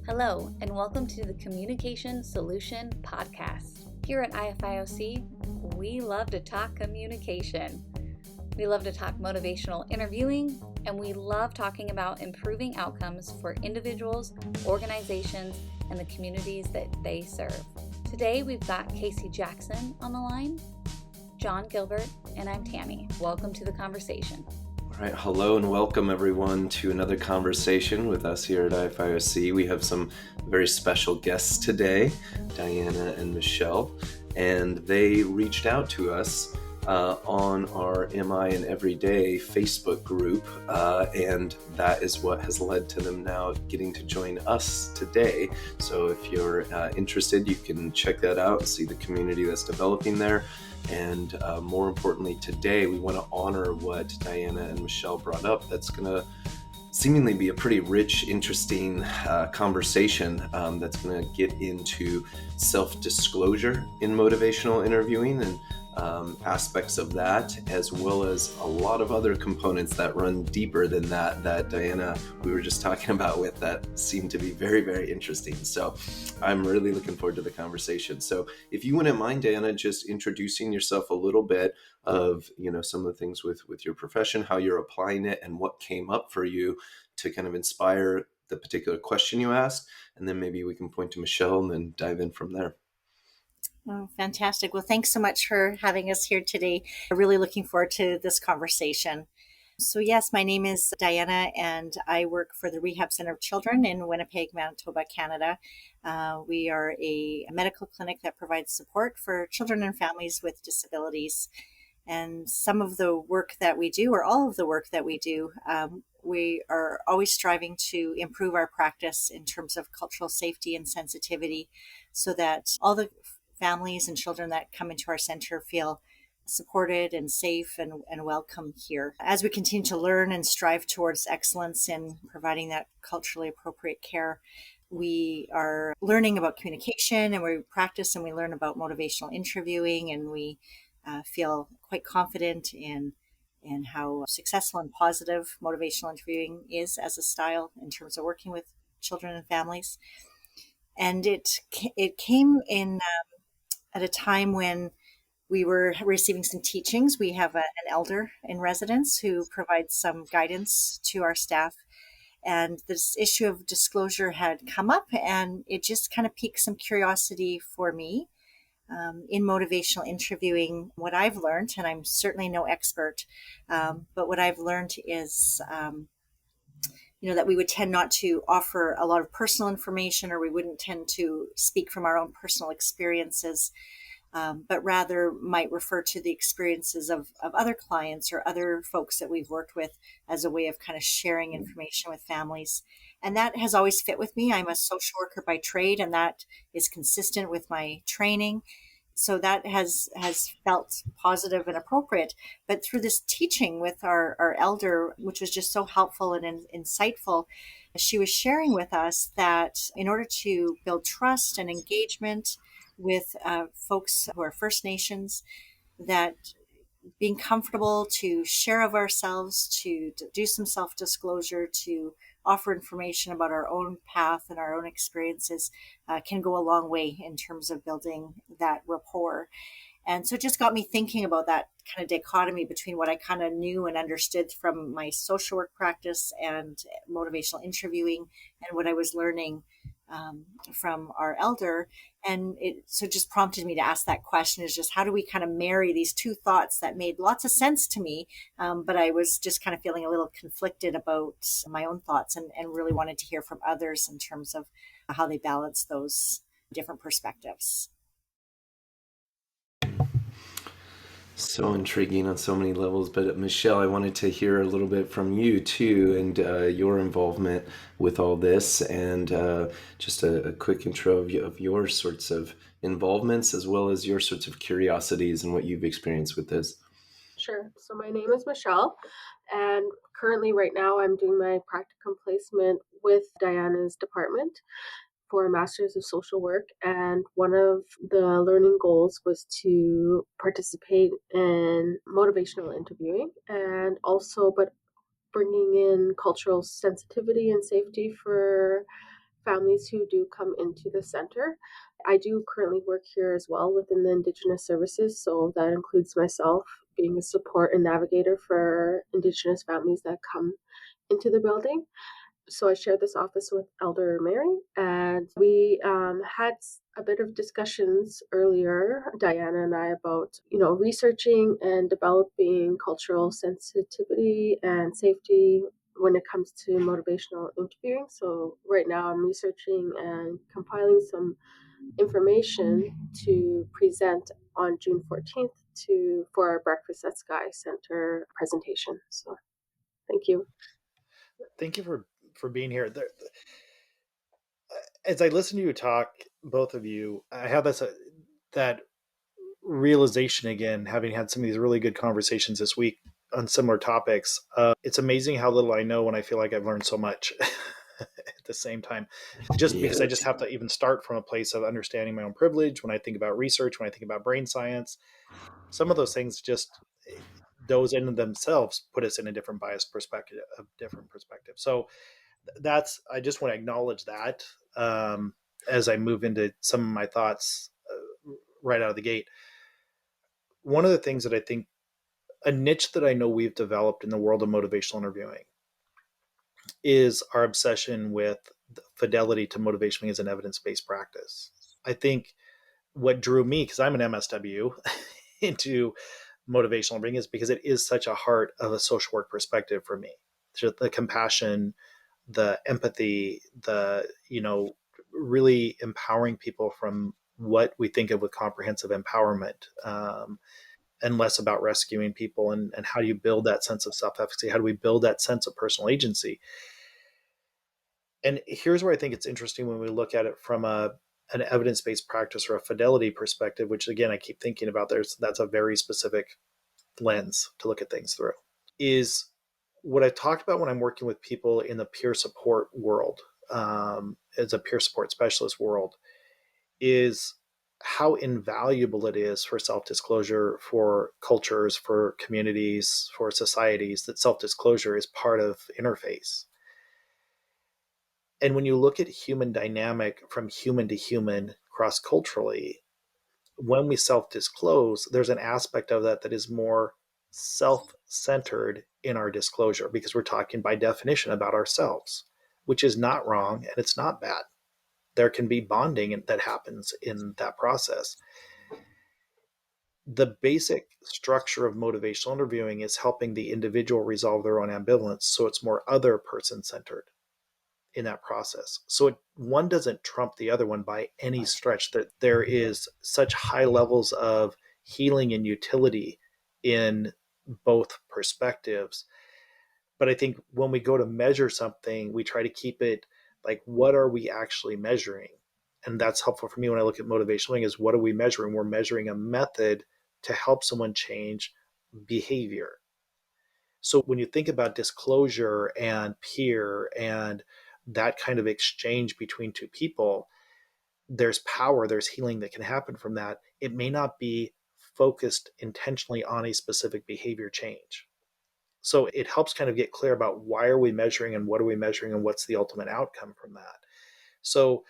Hello, and welcome to the Communication Solution Podcast. Here at IFIOC, we love to talk communication. We love to talk motivational interviewing, and we love talking about improving outcomes for individuals, organizations, and the communities that they serve. Today, we've got Casey Jackson on the line, John Gilbert, and I'm Tammy. Welcome to the conversation. All right, hello and welcome everyone to another conversation with us here at IFIOC. We have some very special guests today, Diana and Michelle, and they reached out to us on our MI and Everyday Facebook group, and that is what has led to them now getting to join us today. So if you're interested, you can check that out and see the community that's developing there. And more importantly, today we want to honor what Diana and Michelle brought up. That's going to seemingly be a pretty rich, interesting conversation that's going to get into self-disclosure in motivational interviewing and aspects of that, as well as a lot of other components that run deeper than that Diana, we were just talking about with, that seem to be very, very interesting. So I'm really looking forward to the conversation. So if you wouldn't mind, Diana, just introducing yourself a little bit of, some of the things with your profession, how you're applying it, and what came up for you to kind of inspire the particular question you asked. And then maybe we can point to Michelle and then dive in from there. Oh, fantastic. Well, thanks so much for having us here today. I'm really looking forward to this conversation. So yes, my name is Diana and I work for the Rehab Center of Children in Winnipeg, Manitoba, Canada. We are a medical clinic that provides support for children and families with disabilities. And some of the work that we do, or all of the work that we do, we are always striving to improve our practice in terms of cultural safety and sensitivity so that all the families and children that come into our center feel supported and safe and welcome here. As we continue to learn and strive towards excellence in providing that culturally appropriate care, we are learning about communication and we practice and we learn about motivational interviewing, and we feel quite confident in how successful and positive motivational interviewing is as a style in terms of working with children and families. And it came in at a time when we were receiving some teachings. We have an elder in residence who provides some guidance to our staff. And this issue of disclosure had come up, and it just kind of piqued some curiosity for me. In motivational interviewing, what I've learned, and I'm certainly no expert, but what I've learned is that we would tend not to offer a lot of personal information, or we wouldn't tend to speak from our own personal experiences, but rather might refer to the experiences of other clients or other folks that we've worked with as a way of kind of sharing information with families. And that has always fit with me. I'm a social worker by trade, and that is consistent with my training. So that has felt positive and appropriate. But through this teaching with our elder, which was just so helpful and insightful, she was sharing with us that in order to build trust and engagement with folks who are First Nations, that being comfortable to share of ourselves, to do some self-disclosure, to offer information about our own path and our own experiences can go a long way in terms of building that rapport. And so it just got me thinking about that kind of dichotomy between what I kind of knew and understood from my social work practice and motivational interviewing and what I was learning from our elder. And it just prompted me to ask that question, is just how do we kind of marry these two thoughts that made lots of sense to me, but I was just kind of feeling a little conflicted about my own thoughts and really wanted to hear from others in terms of how they balance those different perspectives. So intriguing on so many levels. But Michelle, I wanted to hear a little bit from you too, and your involvement with all this, and just a quick intro of your sorts of involvements, as well as your sorts of curiosities and what you've experienced with this. Sure. So my name is Michelle, and currently right now I'm doing my practicum placement with Diana's department for a Master's of Social Work, and one of the learning goals was to participate in motivational interviewing, and also but bringing in cultural sensitivity and safety for families who do come into the center. I do currently work here as well within the Indigenous services, so that includes myself being a support and navigator for Indigenous families that come into the building. So I shared this office with Elder Mary, and we had a bit of discussions earlier, Diana and I, about researching and developing cultural sensitivity and safety when it comes to motivational interviewing. So right now I'm researching and compiling some information to present on June 14th for our Breakfast at Sky Center presentation. So thank you. Thank you for being here. As I listen to you talk, both of you, I have that realization again, having had some of these really good conversations this week on similar topics. It's amazing how little I know when I feel like I've learned so much at the same time, just because I just have to even start from a place of understanding my own privilege. When I think about research, when I think about brain science, some of those things just, those in themselves put us in a different biased perspective, a different perspective. So I just want to acknowledge that as I move into some of my thoughts right out of the gate. One of the things that I think, a niche that I know we've developed in the world of motivational interviewing, is our obsession with fidelity to motivation as an evidence-based practice. I think what drew me, because I'm an MSW, into motivational interviewing is because it is such a heart of a social work perspective for me. Just the compassion, the empathy, really empowering people from what we think of with comprehensive empowerment, and less about rescuing people, and how do you build that sense of self-efficacy? How do we build that sense of personal agency? And here's where I think it's interesting when we look at it from an evidence-based practice or a fidelity perspective, which again, I keep thinking about, that's a very specific lens to look at things through, is what I talked about when I'm working with people in the peer support world, as a peer support specialist world, is how invaluable it is for self-disclosure, for cultures, for communities, for societies, that self-disclosure is part of interface. And when you look at human dynamic from human to human cross-culturally, when we self-disclose, there's an aspect of that that is more self-centered in our disclosure, because we're talking by definition about ourselves, which is not wrong and it's not bad. There can be bonding that happens in that process. The basic structure of motivational interviewing is helping the individual resolve their own ambivalence, so it's more other person centered in that process. So one doesn't trump the other one by any stretch. That there is such high levels of healing and utility in both perspectives. But I think when we go to measure something, we try to keep it like, what are we actually measuring? And that's helpful for me when I look at motivational, is what are we measuring? We're measuring a method to help someone change behavior. So when you think about disclosure and peer and that kind of exchange between two people, there's power, there's healing that can happen from that. It may not be focused intentionally on a specific behavior change. So it helps kind of get clear about why are we measuring and what are we measuring and what's the ultimate outcome from that. So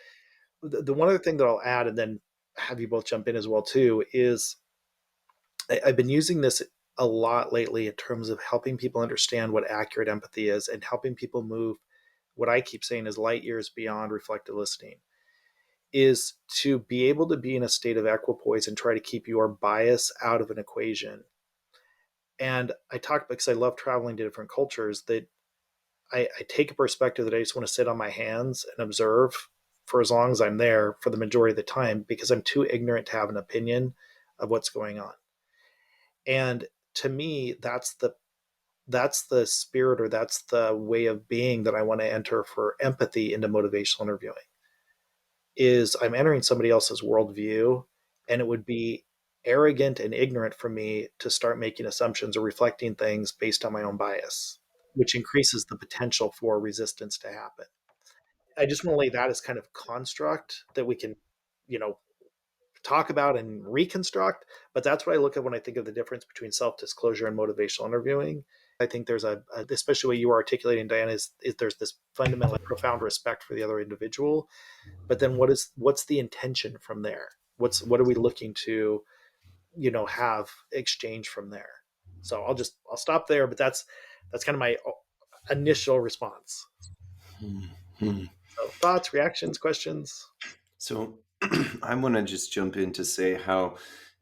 the one other thing that I'll add, and then have you both jump in as well too, is I've been using this a lot lately in terms of helping people understand what accurate empathy is, and helping people move what I keep saying is light years beyond reflective listening, is to be able to be in a state of equipoise and try to keep your bias out of an equation. And I talk, because I love traveling to different cultures, that I take a perspective that I just want to sit on my hands and observe for as long as I'm there, for the majority of the time, because I'm too ignorant to have an opinion of what's going on. And to me, that's the spirit, or that's the way of being that I want to enter for empathy into motivational interviewing. Is I'm entering somebody else's worldview, and it would be arrogant and ignorant for me to start making assumptions or reflecting things based on my own bias, which increases the potential for resistance to happen. I just want to lay that as kind of construct that we can, you know, talk about and reconstruct. But that's what I look at when I think of the difference between self-disclosure and motivational interviewing, I think there's especially what you were articulating, Diana, is there's this fundamentally profound respect for the other individual. But then what's the intention from there? What are we looking to, have exchange from there? So I'll stop there, but that's kind of my initial response. Hmm. So thoughts, reactions, questions? So I want to just jump in to say how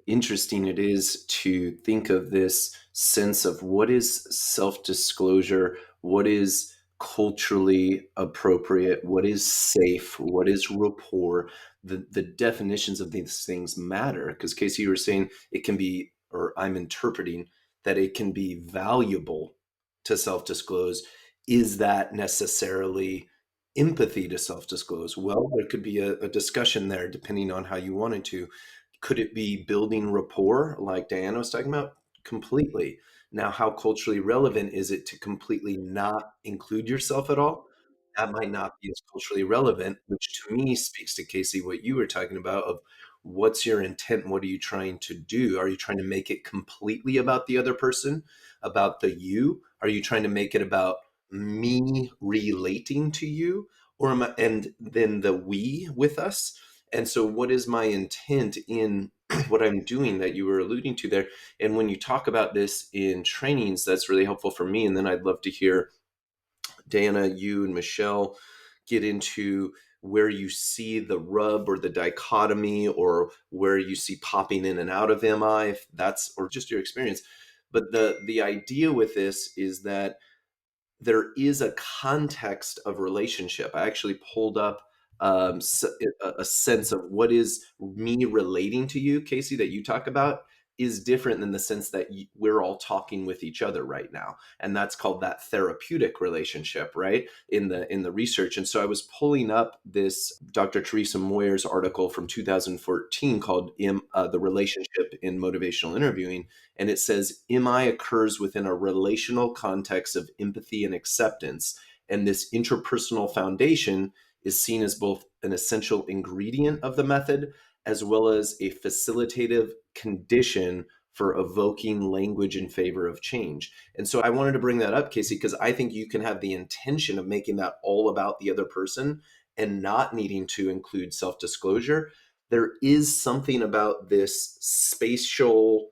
interesting it is to think of this sense of what is self-disclosure, what is culturally appropriate, what is safe, what is rapport. The definitions of these things matter because Casey, you were saying it can be, or I'm interpreting that it can be valuable to self-disclose. Is that necessarily empathy to self-disclose? Well, there could be a discussion there depending on how you wanted to. Could it be building rapport like Diana was talking about? Completely. Now, how culturally relevant is it to completely not include yourself at all? That might not be as culturally relevant, which to me speaks to, Casey, what you were talking about of what's your intent? What are you trying to do? Are you trying to make it completely about the other person, about the you? Are you trying to make it about me relating to you? And then the we with us? And so, what is my intent in what I'm doing that you were alluding to there? And when you talk about this in trainings, that's really helpful for me. And then I'd love to hear Dana, you and Michelle get into where you see the rub or the dichotomy or where you see popping in and out of MI, if that's, or just your experience. But the idea with this is that there is a context of relationship. I actually pulled up a sense of what is me relating to you, Casey, that you talk about is different than the sense that we're all talking with each other right now, and that's called that therapeutic relationship, right? In the research. And so I was pulling up this Dr. Teresa Moyer's article from 2014 called "The Relationship in Motivational Interviewing," and it says MI occurs within a relational context of empathy and acceptance, and this interpersonal foundation is seen as both an essential ingredient of the method as well as a facilitative condition for evoking language in favor of change. And so I wanted to bring that up, Casey, because I think you can have the intention of making that all about the other person and not needing to include self-disclosure. There is something about this spatial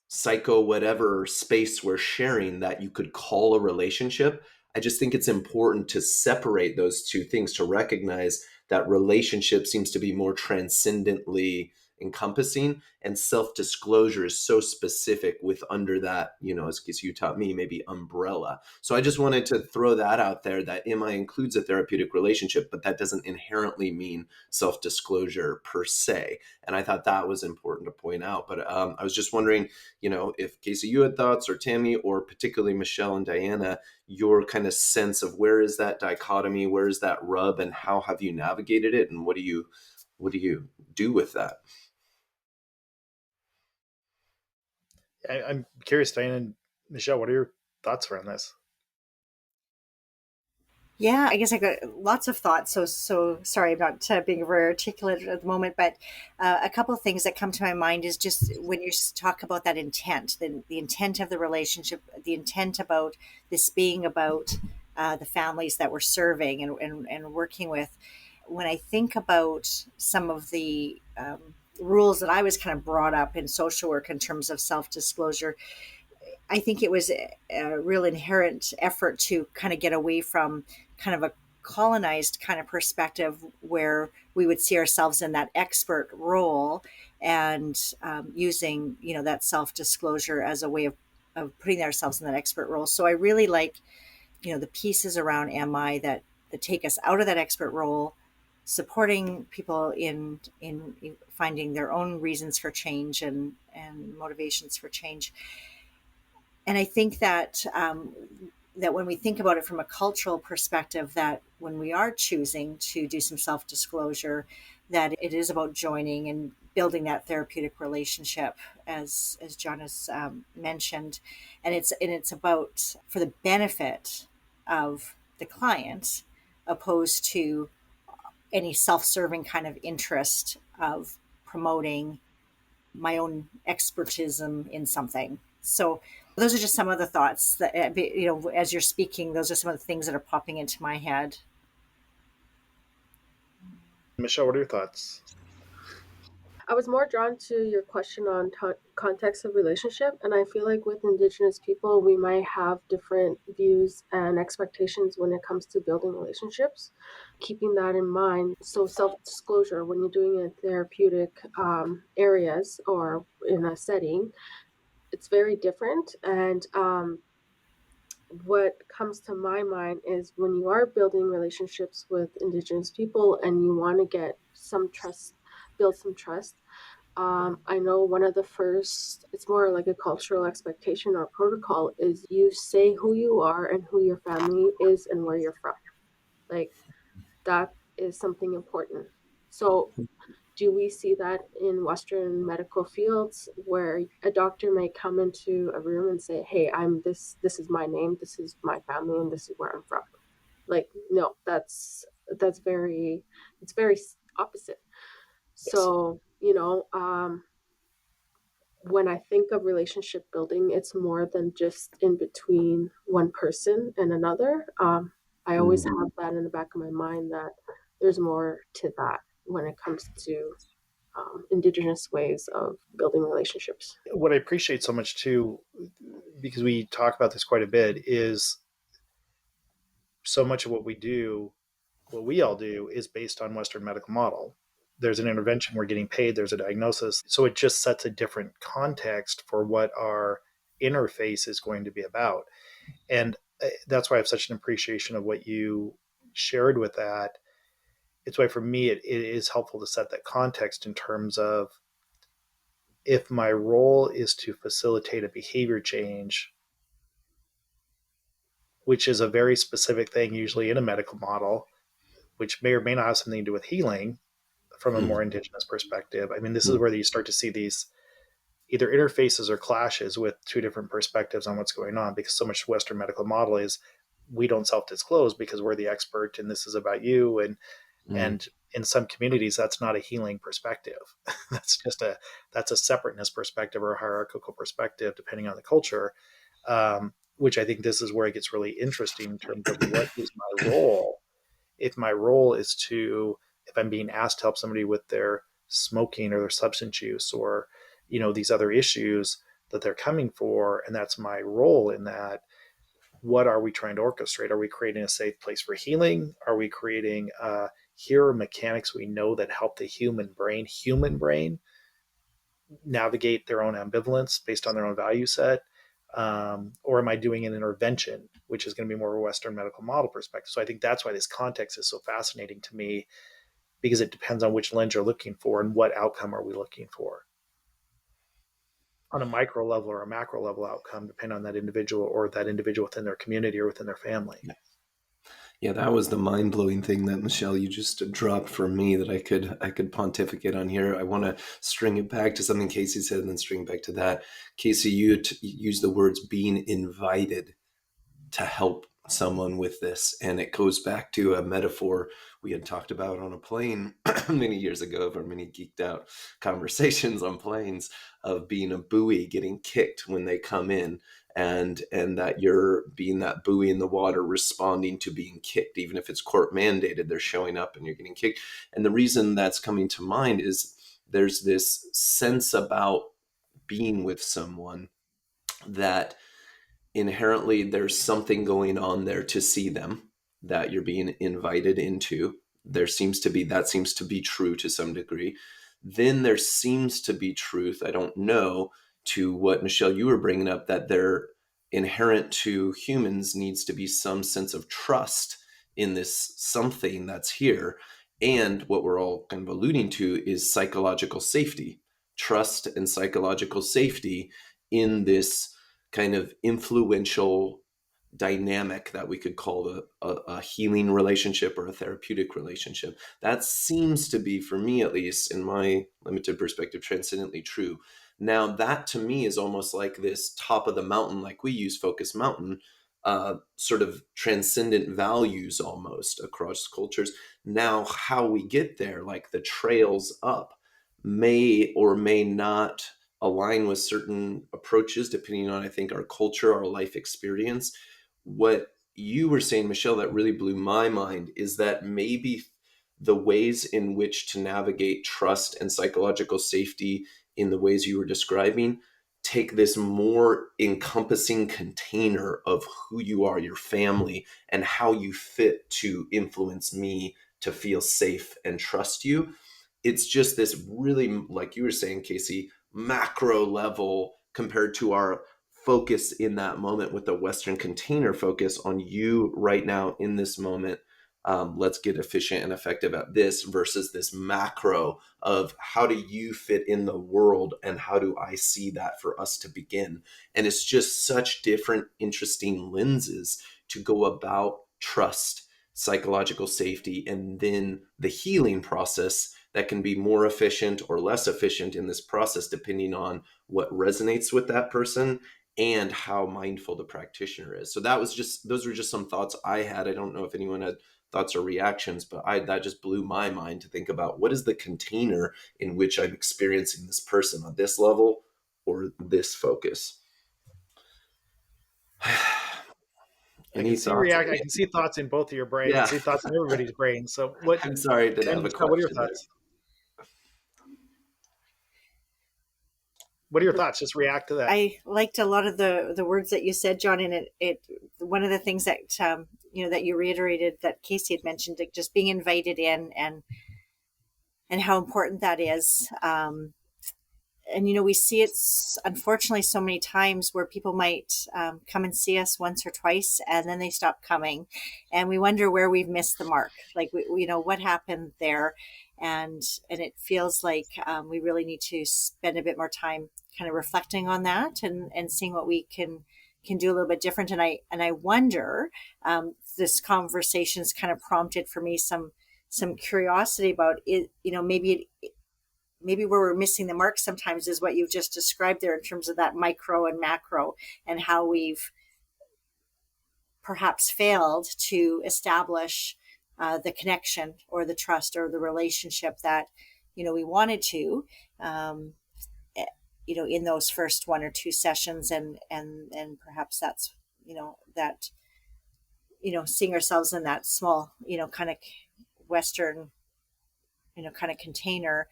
psycho whatever space we're sharing that you could call a relationship. I just think it's important to separate those two things, to recognize that relationship seems to be more transcendently encompassing, and self-disclosure is so specific with under that, as you taught me, maybe umbrella. So I just wanted to throw that out there, that MI includes a therapeutic relationship, but that doesn't inherently mean self-disclosure per se. And I thought that was important to point out. But I was just wondering, if Casey, you had thoughts, or Tammy, or particularly Michelle and Diana, your kind of sense of where is that dichotomy, where is that rub, and how have you navigated it, and what do you do with that? I'm curious, Diana and Michelle, what are your thoughts around this? Yeah, I guess I got lots of thoughts. So sorry, I'm not being very articulate at the moment, but a couple of things that come to my mind is just when you talk about that intent, the intent of the relationship, the intent about this being about the families that we're serving and working with. When I think about some of the rules that I was kind of brought up in social work in terms of self-disclosure, I think it was a real inherent effort to kind of get away from kind of a colonized kind of perspective where we would see ourselves in that expert role and using, that self-disclosure as a way of putting ourselves in that expert role. So I really like, the pieces around MI that take us out of that expert role, supporting people in finding their own reasons for change and motivations for change. And I think that that when we think about it from a cultural perspective, that when we are choosing to do some self-disclosure, that it is about joining and building that therapeutic relationship, as John has mentioned, and it's about for the benefit of the client, opposed to any self-serving kind of interest of promoting my own expertism in something. So Those are just some of the thoughts that, as you're speaking, those are some of the things that are popping into my head. Michelle, what are your thoughts? I was more drawn to your question on context of relationship, and I feel like with Indigenous people, we might have different views and expectations when it comes to building relationships. Keeping that in mind, so self-disclosure when you're doing it in therapeutic areas or in a setting, it's very different. And what comes to my mind is when you are building relationships with Indigenous people and you want to get some trust, build some trust. I know one of the first, it's more like a cultural expectation or protocol, is you say who you are and who your family is and where you're from. Like that is something important. So, do we see that in Western medical fields where a doctor may come into a room and say, "Hey, I'm this is my name, this is my family, and this is where I'm from." Like, no, that's very it's very opposite. Yes. So, when I think of relationship building, it's more than just in between one person and another. I always Mm. have that in the back of my mind that there's more to that when it comes to Indigenous ways of building relationships. What I appreciate so much too, because we talk about this quite a bit, is so much of what we do, what we all do, is based on Western medical model. There's an intervention, we're getting paid, there's a diagnosis. So it just sets a different context for what our interface is going to be about. And that's why I have such an appreciation of what you shared with that. It's why for me it is helpful to set that context in terms of, if my role is to facilitate a behavior change, which is a very specific thing usually in a medical model, which may or may not have something to do with healing from a more Indigenous perspective. I mean, this is Mm. where you start to see these either interfaces or clashes with two different perspectives on what's going on, because so much Western medical model is, we don't self-disclose because we're the expert and this is about you. Mm. And in some communities, that's not a healing perspective. That's a separateness perspective or a hierarchical perspective, depending on the culture. Which I think this is where it gets really interesting in terms of, what is my role? If my role is to, if I'm being asked to help somebody with their smoking or their substance use, or these other issues that they're coming for, and that's my role in that, what are we trying to orchestrate? Are we creating a safe place for healing? Are we creating here are mechanics we know that help the human brain navigate their own ambivalence based on their own value set? Or am I doing an intervention, which is going to be more of a Western medical model perspective? So I think that's why this context is so fascinating to me, because it depends on which lens you're looking for and what outcome are we looking for on a micro level or a macro level outcome, depending on that individual or that individual within their community or within their family. Yeah, that was the mind-blowing thing that, Michelle, you just dropped for me, that I could pontificate on here. I want to string it back to something Casey said and then string it back to that. Casey, you used the words being invited to help someone with this. And it goes back to a metaphor we had talked about on a plane many years ago, for many geeked out conversations on planes, of being a buoy getting kicked when they come in, and that you're being that buoy in the water, responding to being kicked. Even if it's court mandated, they're showing up and you're getting kicked. And the reason that's coming to mind is there's this sense about being with someone that inherently there's something going on there to see them, that you're being invited into. That seems to be true to some degree. Then there seems to be truth, I don't know, to what, Michelle, you were bringing up, that there inherent to humans needs to be some sense of trust in this something that's here. And what we're all kind of alluding to is psychological safety, trust and psychological safety in this kind of influential dynamic that we could call a healing relationship or a therapeutic relationship. That seems to be, for me at least, in my limited perspective, transcendently true. Now, that to me is almost like this top of the mountain, like we use Focus Mountain, sort of transcendent values almost across cultures. Now, how we get there, like the trails up, may or may not align with certain approaches depending on, I think, our culture, our life experience. What you were saying, Michelle, that really blew my mind is that maybe the ways in which to navigate trust and psychological safety in the ways you were describing take this more encompassing container of who you are, your family, and how you fit to influence me to feel safe and trust you. It's just this really, like you were saying, Casey, macro level compared to our focus in that moment with the Western container focus on you right now in this moment. Let's get efficient and effective at this versus this macro of how do you fit in the world and how do I see that for us to begin. And it's just such different, interesting lenses to go about trust, psychological safety, and then the healing process that can be more efficient or less efficient in this process, depending on what resonates with that person and how mindful the practitioner is. So those were just some thoughts I had. I don't know if anyone had thoughts or reactions, but that just blew my mind to think about what is the container in which I'm experiencing this person on this level or this focus. Any thoughts? I can see thoughts in both of your brain. I Yeah. can see thoughts in everybody's brain. So what? I'm sorry, I did have a Michelle, what are your question thoughts? What are your thoughts? Just react to that. I liked a lot of the words that you said, John, and it one of the things that that you reiterated that Casey had mentioned, like just being invited in and how important that is. And we see it unfortunately so many times where people might come and see us once or twice and then they stop coming, and we wonder where we've missed the mark, like what happened there. And it feels like we really need to spend a bit more time kind of reflecting on that and seeing what we can do a little bit different. And I wonder, this conversation's kind of prompted for me some curiosity about it. Maybe where we're missing the mark sometimes is what you've just described there in terms of that micro and macro, and how we've perhaps failed to establish the connection or the trust or the relationship that we wanted to in those first one or two sessions, and perhaps that's that seeing ourselves in that small kind of Western kind of container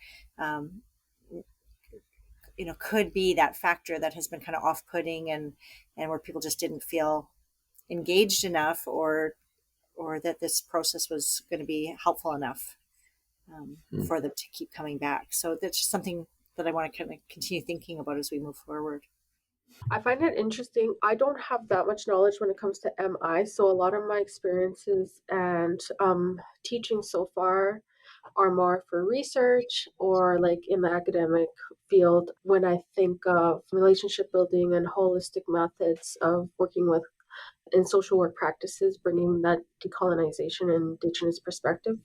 could be that factor that has been kind of off-putting, and where people just didn't feel engaged enough, or that this process was going to be helpful enough for them to keep coming back. So that's just something that I want to kind of continue thinking about as we move forward. I find it interesting. I don't have that much knowledge when it comes to MI, so a lot of my experiences and teaching so far are more for research or like in the academic field. When I think of relationship building and holistic methods of working with in social work practices, bringing that decolonization and Indigenous perspective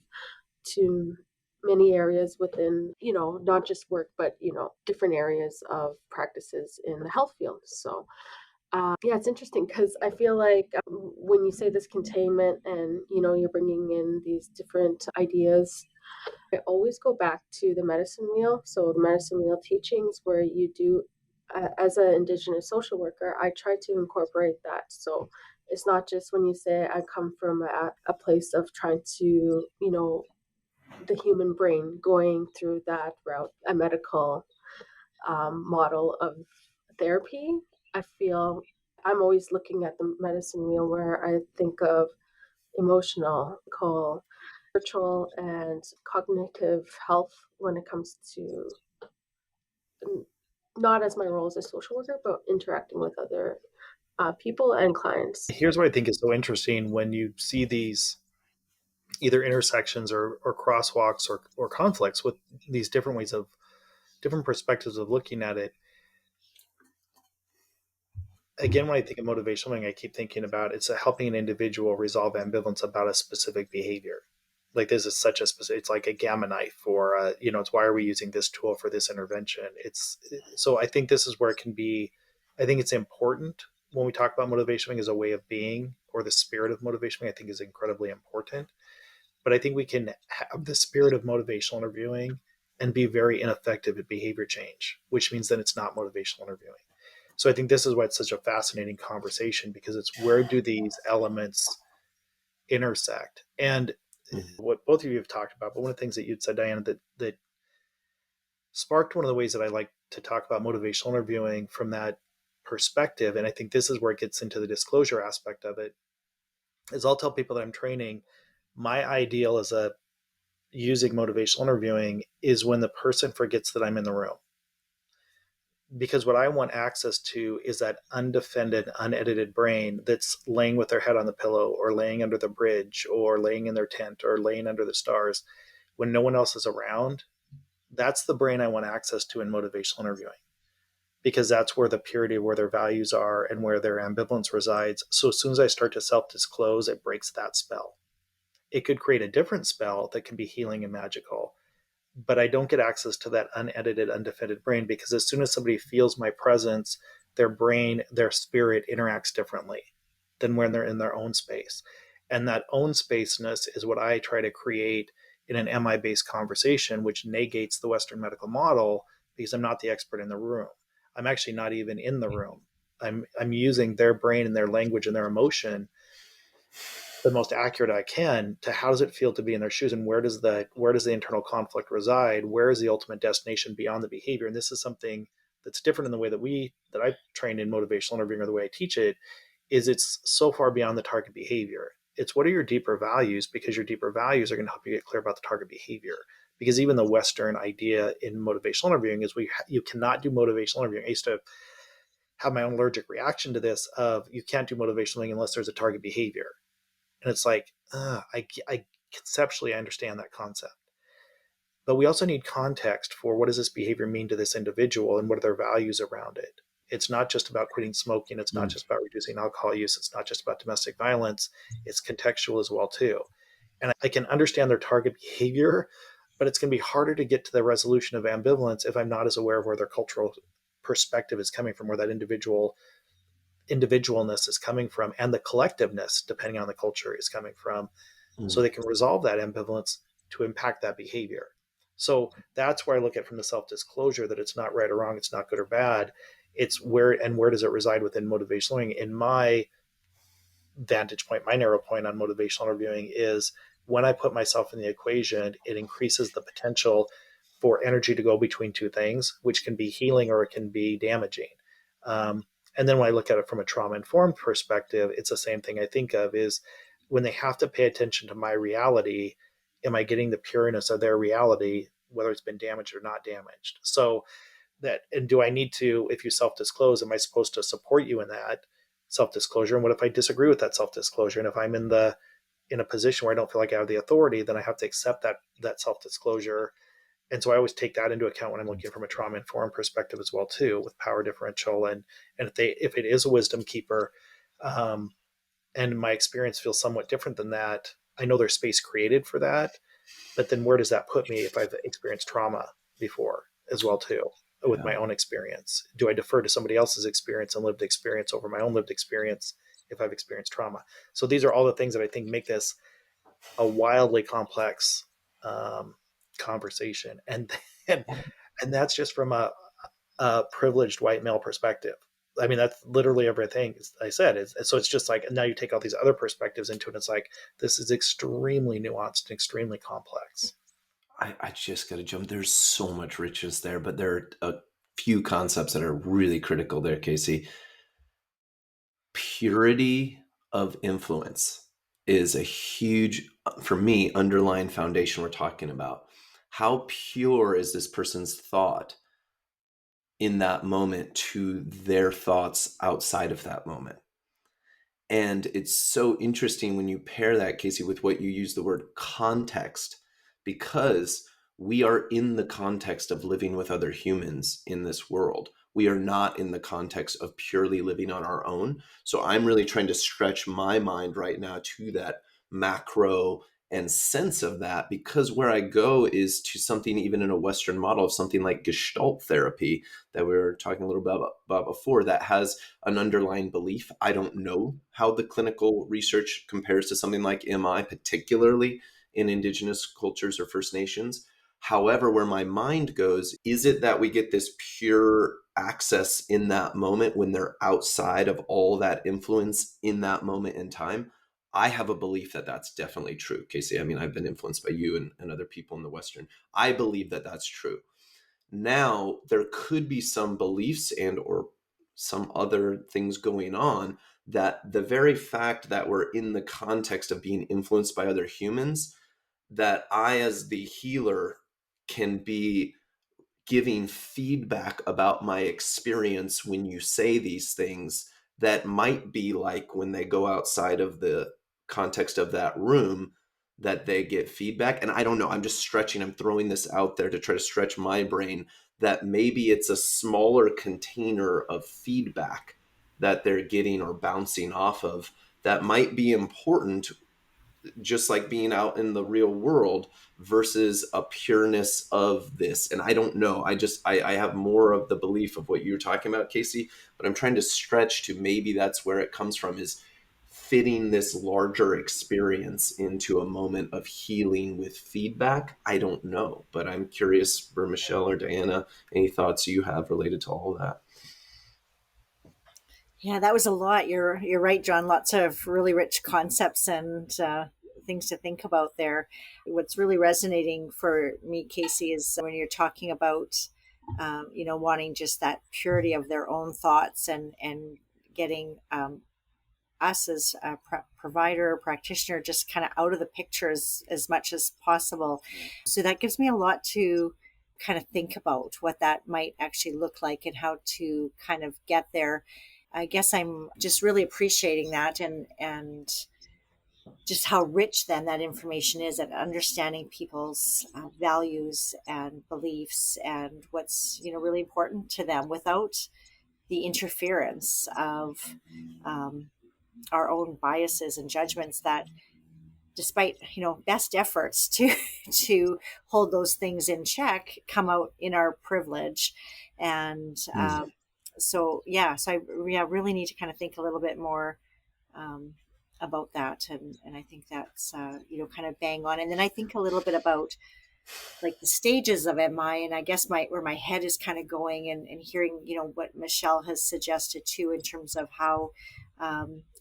to many areas within, not just work, but, different areas of practices in the health field. So, yeah, it's interesting because I feel like when you say this containment and, you're bringing in these different ideas, I always go back to the medicine wheel. So the medicine wheel teachings where you do, as an Indigenous social worker, I try to incorporate that. So it's not just when you say I come from a place of trying to, the human brain going through that route, a medical model of therapy. I feel I'm always looking at the medicine wheel where I think of emotional, spiritual, and cognitive health when it comes to not as my role as a social worker, but interacting with other people and clients. Here's what I think is so interesting when you see these either intersections or crosswalks or conflicts with these different ways of different perspectives of looking at it. Again, when I think of motivational learning, I keep thinking about it's helping an individual resolve ambivalence about a specific behavior. Like this is such a specific, it's like a gamma knife, or it's why are we using this tool for this intervention? So I think this is where it can be. I think it's important when we talk about motivation as a way of being, or the spirit of motivation. I think is incredibly important. But I think we can have the spirit of motivational interviewing and be very ineffective at behavior change, which means then it's not motivational interviewing. So I think this is why it's such a fascinating conversation, because it's where do these elements intersect? And what both of you have talked about, but one of the things that you'd said, Diana, that sparked one of the ways that I like to talk about motivational interviewing from that perspective, and I think this is where it gets into the disclosure aspect of it, is I'll tell people that I'm training, my ideal as a using motivational interviewing is when the person forgets that I'm in the room. Because what I want access to is that undefended, unedited brain that's laying with their head on the pillow or laying under the bridge or laying in their tent or laying under the stars when no one else is around. That's the brain I want access to in motivational interviewing, because that's where the purity, where their values are and where their ambivalence resides. So as soon as I start to self-disclose, it breaks that spell. It could create a different spell that can be healing and magical, but I don't get access to that unedited, undefended brain, because as soon as somebody feels my presence, their brain, their spirit interacts differently than when they're in their own space. And that own spaceness is what I try to create in an MI based conversation, which negates the Western medical model, because I'm not the expert in the room. I'm actually not even in the room. I'm using their brain and their language and their emotion the most accurate I can to how does it feel to be in their shoes, and where does the internal conflict reside? Where is the ultimate destination beyond the behavior? And this is something that's different in the way that I trained in motivational interviewing, or the way I teach it, is it's so far beyond the target behavior. It's what are your deeper values, because your deeper values are going to help you get clear about the target behavior. Because even the Western idea in motivational interviewing is you cannot do motivational interviewing. I used to have my own allergic reaction to this of you can't do motivational interviewing unless there's a target behavior. And it's like, I conceptually I understand that concept. But we also need context for what does this behavior mean to this individual and what are their values around it. It's not just about quitting smoking. It's not just about reducing alcohol use. It's not just about domestic violence. It's contextual as well, too. And I can understand their target behavior, but it's going to be harder to get to the resolution of ambivalence if I'm not as aware of where their cultural perspective is coming from, where that individualness is coming from, and the collectiveness, depending on the culture, is coming from, so they can resolve that ambivalence to impact that behavior. So that's where I look at from the self-disclosure, that it's not right or wrong, it's not good or bad. It's where does it reside within motivational learning. In my vantage point, my narrow point on motivational interviewing is when I put myself in the equation, it increases the potential for energy to go between two things, which can be healing or it can be damaging. And then when I look at it from a trauma-informed perspective, it's the same thing I think of is when they have to pay attention to my reality, am I getting the pureness of their reality, whether it's been damaged or not damaged? So that, and do I need to, if you self-disclose, am I supposed to support you in that self-disclosure? And what if I disagree with that self-disclosure? And if I'm in a position where I don't feel like I have the authority, then I have to accept that self-disclosure. And so I always take that into account when I'm looking from a trauma informed perspective as well too, with power differential. And if it is a wisdom keeper, and my experience feels somewhat different than that, I know there's space created for that, but then where does that put me if I've experienced trauma before as well too, with my own experience? Do I defer to somebody else's experience and lived experience over my own lived experience if I've experienced trauma? So these are all the things that I think make this a wildly complex conversation, and that's just from a privileged white male perspective. I mean, that's literally everything I said. So it's just like, now you take all these other perspectives into it. It's like, this is extremely nuanced and extremely complex. I just got to jump. There's so much richness there, but there are a few concepts that are really critical there, Casey. Purity of influence is a huge, for me, underlying foundation we're talking about. How pure is this person's thought in that moment to their thoughts outside of that moment? And it's so interesting when you pair that, Casey, with what you use the word context, because we are in the context of living with other humans in this world. We are not in the context of purely living on our own. So I'm really trying to stretch my mind right now to that macro and sense of that, because where I go is to something, even in a Western model, of something like Gestalt therapy that we were talking a little bit about before, that has an underlying belief. I don't know how the clinical research compares to something like MI, particularly in Indigenous cultures or First Nations. However, where my mind goes, is it that we get this pure access in that moment when they're outside of all that influence in that moment in time? I have a belief that that's definitely true, Casey. I mean, I've been influenced by you and other people in the Western. I believe that that's true. Now, there could be some beliefs and or some other things going on that the very fact that we're in the context of being influenced by other humans, that I, as the healer, can be giving feedback about my experience when you say these things that might be like when they go outside of the context of that room, that they get feedback. And I don't know, I'm just stretching, I'm throwing this out there to try to stretch my brain, that maybe it's a smaller container of feedback that they're getting or bouncing off of that might be important, just like being out in the real world, versus a pureness of this. And I don't know, I have more of the belief of what you're talking about, Casey, but I'm trying to stretch to maybe that's where it comes from, is fitting this larger experience into a moment of healing with feedback. I don't know, but I'm curious for Michelle or Diana, any thoughts you have related to all of that? Yeah, that was a lot. You're right, John. Lots of really rich concepts and things to think about there. What's really resonating for me, Casey, is when you're talking about wanting just that purity of their own thoughts and getting us as a provider, practitioner, just kind of out of the picture as much as possible. So that gives me a lot to kind of think about what that might actually look like and how to kind of get there. I guess I'm just really appreciating that and just how rich then that information is at understanding people's values and beliefs and what's really important to them without the interference of our own biases and judgments that, despite best efforts to hold those things in check, come out in our privilege. And so I really need to kind of think a little bit more about that, and I think that's kind of bang on. And then I think a little bit about like the stages of MI, and I guess where my head is kind of going, and hearing what Michelle has suggested too, in terms of how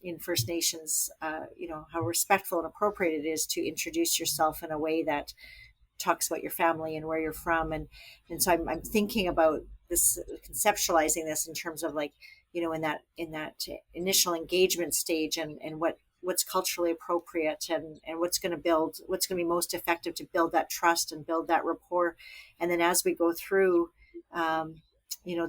in First Nations how respectful and appropriate it is to introduce yourself in a way that talks about your family and where you're from, and so I'm thinking about this, conceptualizing this in terms of like in that initial engagement stage, and what's culturally appropriate, and what's going to be most effective to build that trust and build that rapport. And then as we go through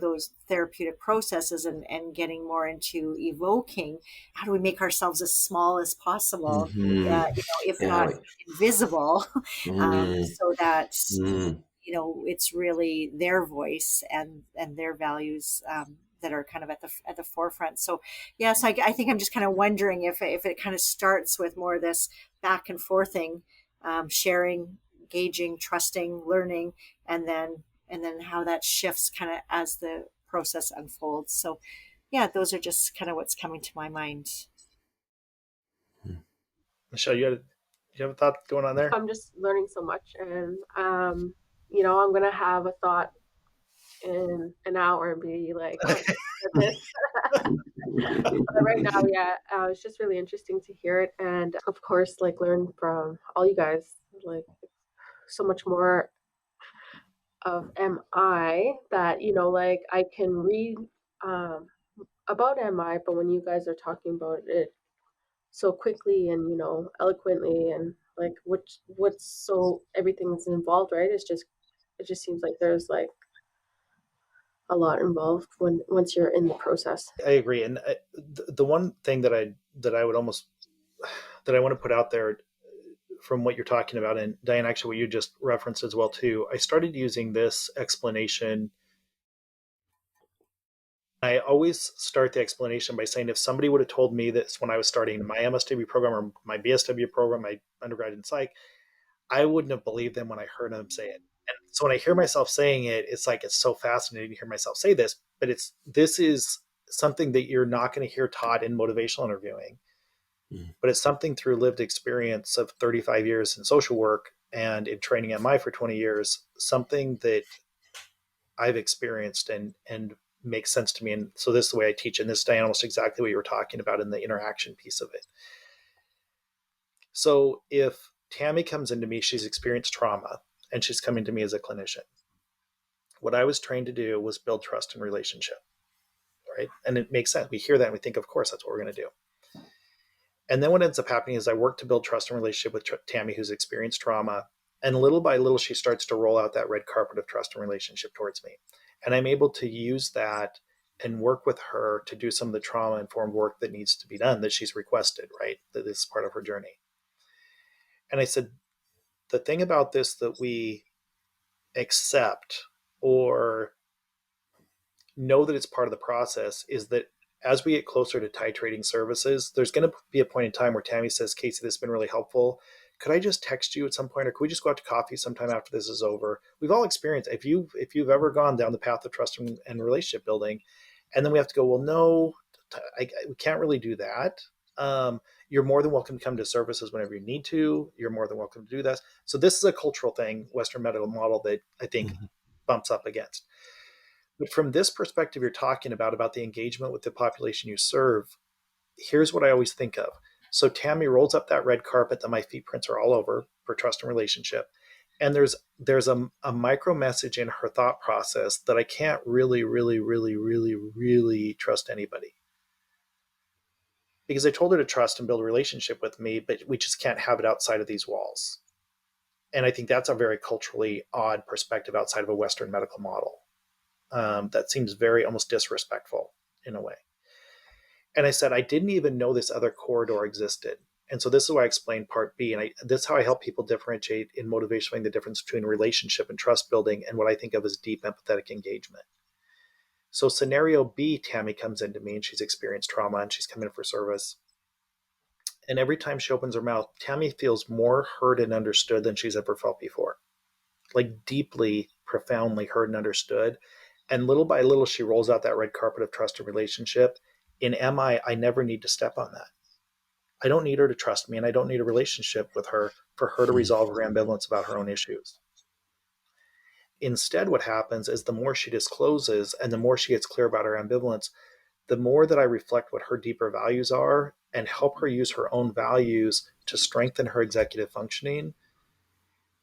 those therapeutic processes and getting more into evoking, how do we make ourselves as small as possible, if not invisible, so that it's really their voice and their values that are kind of at the forefront. So yes, I think I'm just kind of wondering if it kind of starts with more of this back and forthing, sharing, gauging, trusting, learning, and then how that shifts kind of as the process unfolds. So yeah, those are just kind of what's coming to my mind. Michelle, you have a thought going on there? I'm just learning so much, and I'm gonna have a thought in an hour and be like, oh, this. But right now, it's just really interesting to hear it, and of course, like, learn from all you guys, like, so much more of MI that like I can read about MI, but when you guys are talking about it so quickly and eloquently, and like what's so everything's involved, right? It just seems like there's like a lot involved once you're in the process. I agree, and the one thing that I want to put out there from what you're talking about, and Diane, actually what you just referenced as well too, I started using this explanation. I always start the explanation by saying, if somebody would have told me this when I was starting my MSW program or my BSW program, my undergrad in psych, I wouldn't have believed them when I heard them say it. And so when I hear myself saying it, it's like, it's so fascinating to hear myself say this, but this is something that you're not going to hear taught in motivational interviewing, but it's something through lived experience of 35 years in social work and in training MI for 20 years, something that I've experienced and makes sense to me. And so this is the way I teach. And this is, Diane, almost exactly what you were talking about in the interaction piece of it. So if Tammy comes into me, she's experienced trauma and she's coming to me as a clinician. What I was trained to do was build trust and relationship, right? And it makes sense. We hear that and we think, of course, that's what we're going to do. And then what ends up happening is I work to build trust and relationship with Tammy, who's experienced trauma. And little by little, she starts to roll out that red carpet of trust and relationship towards me. And I'm able to use that and work with her to do some of the trauma informed work that needs to be done that she's requested, right? That is part of her journey. And I said, the thing about this that we accept or know that it's part of the process is that as we get closer to titrating services, there's going to be a point in time where Tammy says, Casey, this has been really helpful. Could I just text you at some point, or could we just go out to coffee sometime after this is over? We've all experienced, if you've ever gone down the path of trust and relationship building, and then we have to go, well, no, we can't really do that. You're more than welcome to come to services whenever you need to. You're more than welcome to do this. So this is a cultural thing, Western medical model, that I think bumps up against. But from this perspective you're talking about the engagement with the population you serve, here's what I always think of. So Tammy rolls up that red carpet that my feet prints are all over for trust and relationship. And there's a micro message in her thought process that I can't really trust anybody. Because I told her to trust and build a relationship with me, but we just can't have it outside of these walls. And I think that's a very culturally odd perspective outside of a Western medical model. That seems very almost disrespectful in a way. And I said, I didn't even know this other corridor existed. And so this is why I explained part B. And this is how I help people differentiate in motivation, the difference between relationship and trust building and what I think of as deep empathetic engagement. So scenario B, Tammy comes into me and she's experienced trauma and she's coming in for service. And every time she opens her mouth, Tammy feels more heard and understood than she's ever felt before. Like deeply, profoundly heard and understood. And little by little, she rolls out that red carpet of trust and relationship. In MI, I never need to step on that. I don't need her to trust me, and I don't need a relationship with her for her to resolve her ambivalence about her own issues. Instead, what happens is the more she discloses and the more she gets clear about her ambivalence, the more that I reflect what her deeper values are and help her use her own values to strengthen her executive functioning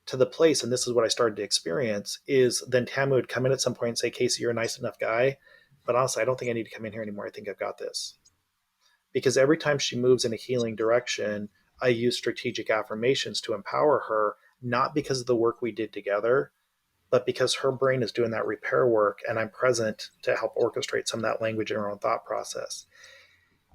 to the place, and this is what I started to experience, is then Tammy would come in at some point and say, Casey, you're a nice enough guy, but honestly, I don't think I need to come in here anymore. I think I've got this. Because every time she moves in a healing direction, I use strategic affirmations to empower her, not because of the work we did together, but because her brain is doing that repair work and I'm present to help orchestrate some of that language in her own thought process.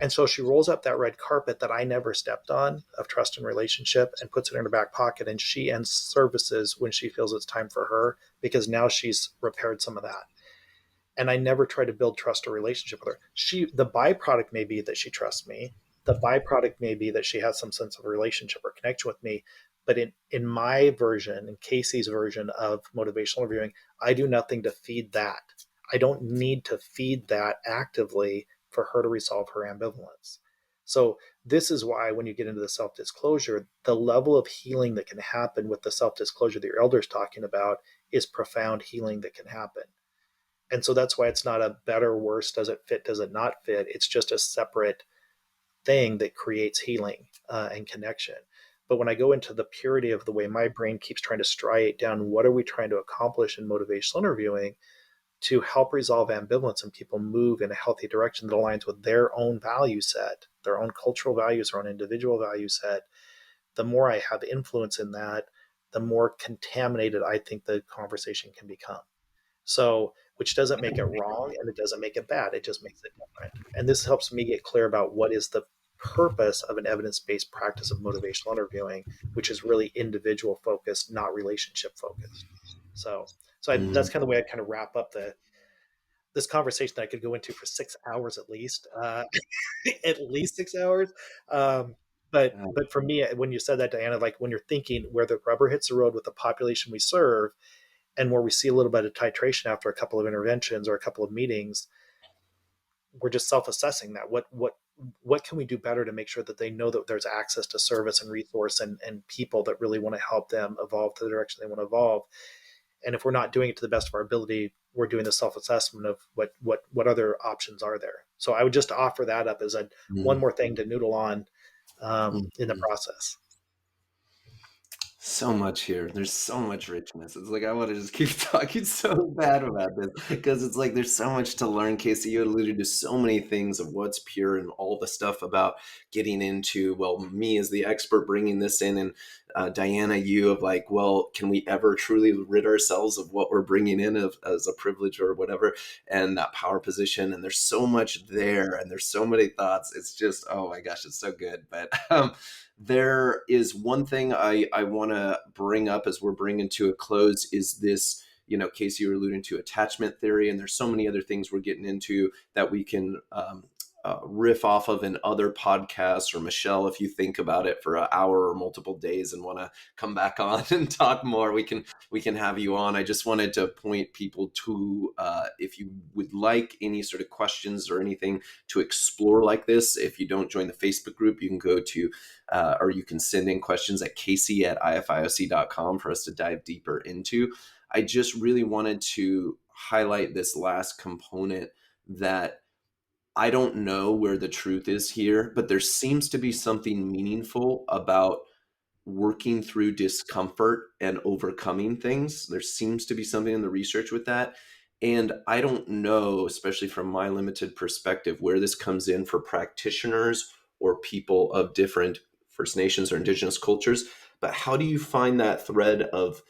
And so she rolls up that red carpet that I never stepped on of trust and relationship and puts it in her back pocket. And she ends services when she feels it's time for her, because now she's repaired some of that. And I never try to build trust or relationship with her. The byproduct may be that she trusts me. The byproduct may be that she has some sense of a relationship or connection with me. But in my version, in Casey's version of motivational interviewing, I do nothing to feed that. I don't need to feed that actively for her to resolve her ambivalence. So this is why when you get into the self-disclosure, the level of healing that can happen with the self-disclosure that your elder's talking about is profound healing that can happen. And so that's why it's not a better, worse, does it fit, does it not fit? It's just a separate thing that creates healing and connection. But when I go into the purity of the way my brain keeps trying to striate down, what are we trying to accomplish in motivational interviewing to help resolve ambivalence and people move in a healthy direction that aligns with their own value set, their own cultural values, their own individual value set, the more I have influence in that, the more contaminated I think the conversation can become. So, which doesn't make it wrong and it doesn't make it bad. It just makes it different. And this helps me get clear about what is the purpose of an evidence-based practice of motivational interviewing, which is really individual focused, not relationship focused. So that's kind of the way I kind of wrap up this conversation that I could go into for 6 hours at least, at least 6 hours. But for me, when you said that, Diana, like when you're thinking where the rubber hits the road with the population we serve, and where we see a little bit of titration after a couple of interventions or a couple of meetings, we're just self-assessing that. What what can we do better to make sure that they know that there's access to service and resource and people that really want to help them evolve to the direction they want to evolve. And if we're not doing it to the best of our ability, we're doing the self-assessment of what other options are there. So I would just offer that up as one more thing to noodle on in the process. So much here. There's so much richness. It's like I want to just keep talking so bad about this because it's like there's so much to learn. Casey, you alluded to so many things of what's pure and all the stuff about getting into, well, me as the expert bringing this in, and Diana, you of like, well, can we ever truly rid ourselves of what we're bringing in as a privilege or whatever, and that power position. And there's so much there, and there's so many thoughts. It's just, oh my gosh, it's so good. But there is one thing I want to bring up as we're bringing to a close is this, Casey, you were alluding to attachment theory, and there's so many other things we're getting into that we can riff off of in other podcasts, or Michelle, if you think about it for an hour or multiple days and want to come back on and talk more, we can have you on. I just wanted to point people to, if you would like any sort of questions or anything to explore like this, if you don't join the Facebook group, you can go to, or you can send in questions at casey@ifioc.com for us to dive deeper into. I just really wanted to highlight this last component that I don't know where the truth is here, but there seems to be something meaningful about working through discomfort and overcoming things. There seems to be something in the research with that. And I don't know, especially from my limited perspective, where this comes in for practitioners or people of different First Nations or Indigenous cultures. But how do you find that thread of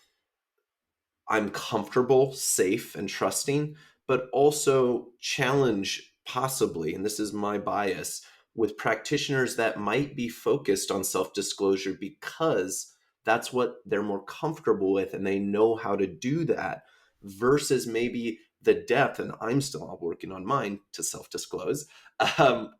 I'm comfortable, safe, and trusting, but also challenge possibly, and this is my bias, with practitioners that might be focused on self-disclosure because that's what they're more comfortable with and they know how to do that, versus maybe the depth, and I'm still working on mine to self-disclose,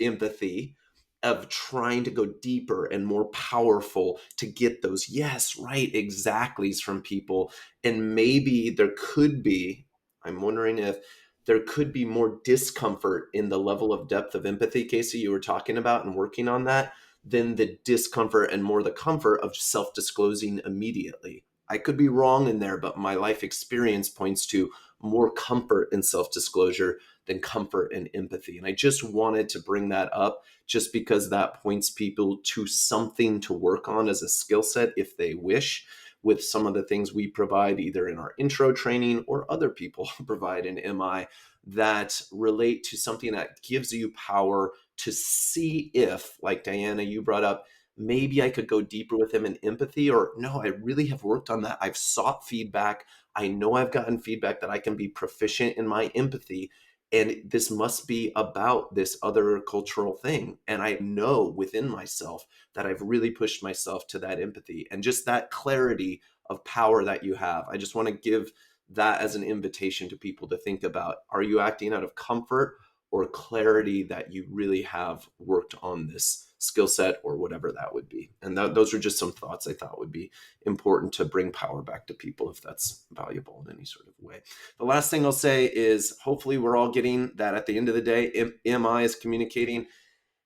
empathy, of trying to go deeper and more powerful to get those yes, right, exactlys from people. And maybe there could be, I'm wondering if there could be more discomfort in the level of depth of empathy, Casey, you were talking about and working on that, than the discomfort and more the comfort of self-disclosing immediately. I could be wrong in there, but my life experience points to more comfort in self-disclosure than comfort and empathy. And I just wanted to bring that up just because that points people to something to work on as a skill set if they wish, with some of the things we provide either in our intro training or other people provide in MI that relate to something that gives you power to see if, like Diana, you brought up, maybe I could go deeper with him in empathy, or no, I really have worked on that. I've sought feedback. I know I've gotten feedback that I can be proficient in my empathy. And this must be about this other cultural thing. And I know within myself that I've really pushed myself to that empathy and just that clarity of power that you have. I just want to give that as an invitation to people to think about, are you acting out of comfort or clarity that you really have worked on this skill set or whatever that would be? And those are just some thoughts I thought would be important to bring power back to people if that's valuable in any sort of way. The last thing I'll say is hopefully we're all getting that at the end of the day, MI is communicating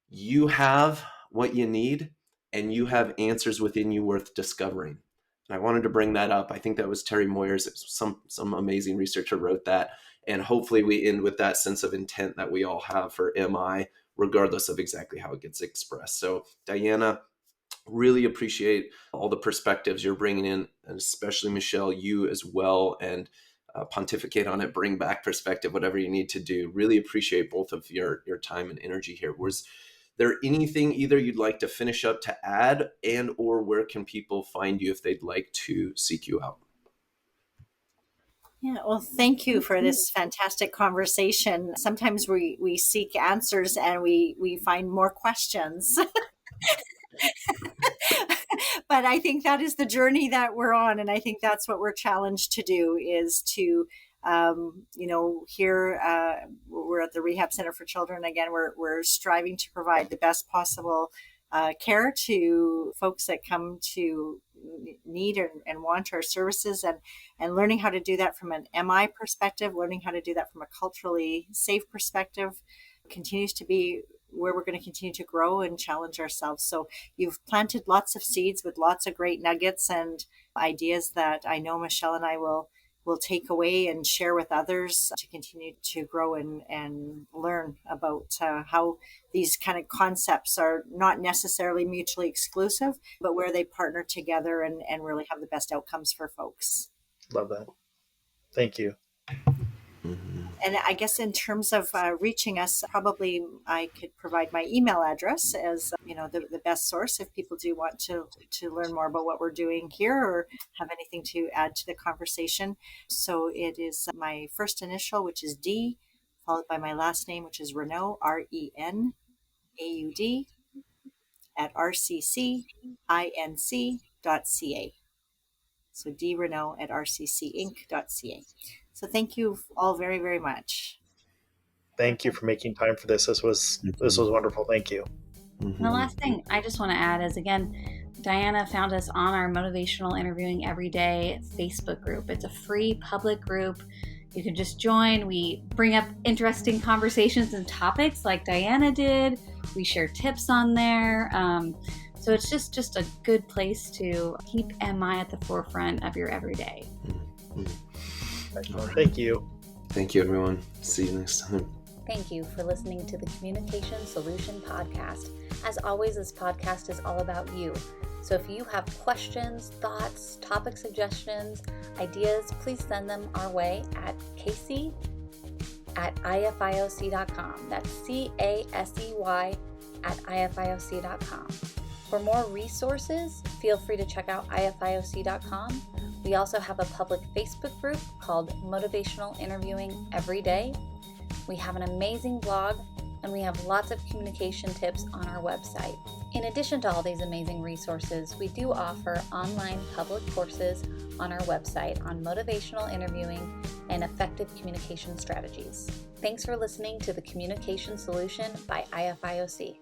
you have what you need and you have answers within you worth discovering. And I wanted to bring that up. I think that was Terry Moyers, some amazing researcher wrote that. And hopefully we end with that sense of intent that we all have for MI, regardless of exactly how it gets expressed. So Diana, really appreciate all the perspectives you're bringing in, and especially Michelle, you as well, and pontificate on it, bring back perspective, whatever you need to do. Really appreciate both of your time and energy here. Was there anything either you'd like to finish up to add, and or where can people find you if they'd like to seek you out? Yeah, well, thank you for this fantastic conversation. Sometimes we seek answers and we find more questions. But I think that is the journey that we're on. And I think that's what we're challenged to do, is to, here we're at the Rehab Center for Children. Again, we're striving to provide the best possible care to folks that come to need and want our services, and learning how to do that from an MI perspective, learning how to do that from a culturally safe perspective continues to be where we're going to continue to grow and challenge ourselves. So you've planted lots of seeds with lots of great nuggets and ideas that I know Michelle and I will take away and share with others to continue to grow and learn about how these kind of concepts are not necessarily mutually exclusive, but where they partner together and really have the best outcomes for folks. Love that. Thank you. And I guess in terms of reaching us, probably I could provide my email address as the best source if people do want to learn more about what we're doing here or have anything to add to the conversation. So it is my first initial, which is D, followed by my last name, which is Renaud, RENAUD, at rccinc.ca. So drenaud at rccinc.ca. So thank you all very, very much. Thank you for making time for this. This was wonderful. Thank you. And the last thing I just want to add is, again, Diana found us on our Motivational Interviewing Everyday Facebook group. It's a free public group. You can just join. We bring up interesting conversations and topics like Diana did. We share tips on there. So it's just a good place to keep MI at the forefront of your everyday. Excellent. Thank you. Thank you, everyone. See you next time. Thank you for listening to the Communication Solution Podcast. As always, this podcast is all about you. So if you have questions, thoughts, topic suggestions, ideas, please send them our way at casey@ifioc.com. That's CASEY@ifioc.com. For more resources, feel free to check out ifioc.com. We also have a public Facebook group called Motivational Interviewing Everyday. We have an amazing blog, and we have lots of communication tips on our website. In addition to all these amazing resources, we do offer online public courses on our website on motivational interviewing and effective communication strategies. Thanks for listening to the Communication Solution by IFIOC.